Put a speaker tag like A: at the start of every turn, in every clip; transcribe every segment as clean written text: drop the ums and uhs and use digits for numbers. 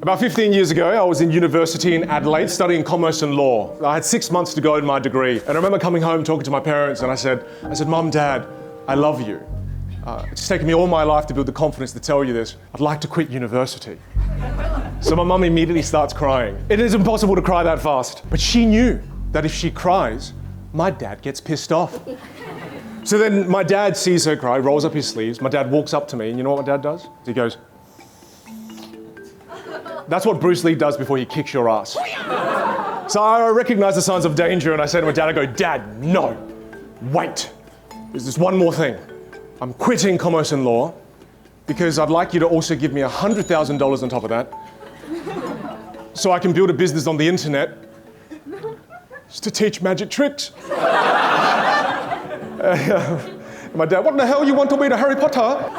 A: About 15 years ago, I was in university in Adelaide studying commerce and law. I had 6 months to go in my degree. And I remember coming home talking to my parents and I said, Mom, Dad, I love you. It's taken me all my life to build the confidence to tell you this. I'd like to quit university. So my mum immediately starts crying. It is impossible to cry that fast. But she knew that if she cries, my dad gets pissed off. So then my dad sees her cry, rolls up his sleeves. My dad walks up to me and you know what my dad does? He goes, that's what Bruce Lee does before he kicks your ass. So I recognize the signs of danger and I say to my dad, I go, Dad, no, wait. There's this one more thing. I'm quitting commerce and law because I'd like you to also give me $100,000 on top of that so I can build a business on the internet just to teach magic tricks. My dad, what the hell you want to be to Harry Potter?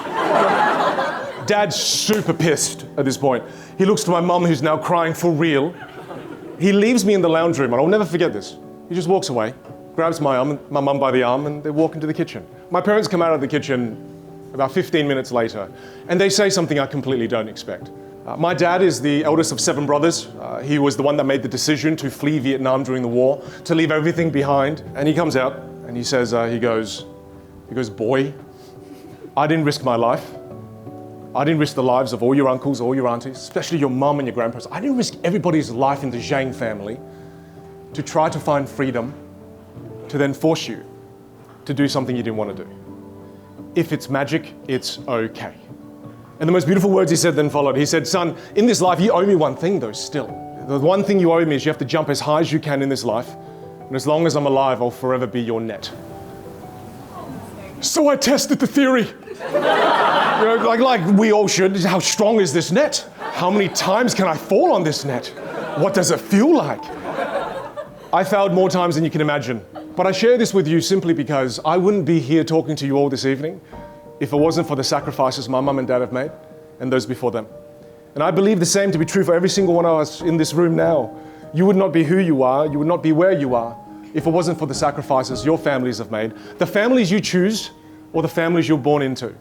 A: Dad's super pissed at this point. He looks to my mum, who's now crying for real. He leaves me in the lounge room, and I'll never forget this. He just walks away, grabs my mum by the arm, and they walk into the kitchen. My parents come out of the kitchen about 15 minutes later, and they say something I completely don't expect. My dad is the eldest of 7 brothers. He was the one that made the decision to flee Vietnam during the war, to leave everything behind. And he comes out, and he says, he goes, boy, I didn't risk my life. I didn't risk the lives of all your uncles, all your aunties, especially your mum and your grandparents. I didn't risk everybody's life in the Giang family to try to find freedom, to then force you to do something you didn't want to do. If it's magic, it's okay. And the most beautiful words he said then followed. He said, son, in this life, you owe me one thing though, still. The one thing you owe me is you have to jump as high as you can in this life. And as long as I'm alive, I'll forever be your net. So I tested the theory. Like we all should. How strong is this net? How many times can I fall on this net? What does it feel like? I failed more times than you can imagine. But I share this with you simply because I wouldn't be here talking to you all this evening if it wasn't for the sacrifices my mum and dad have made and those before them. And I believe the same to be true for every single one of us in this room now. You would not be who you are, you would not be where you are if it wasn't for the sacrifices your families have made, the families you choose or the families you're born into.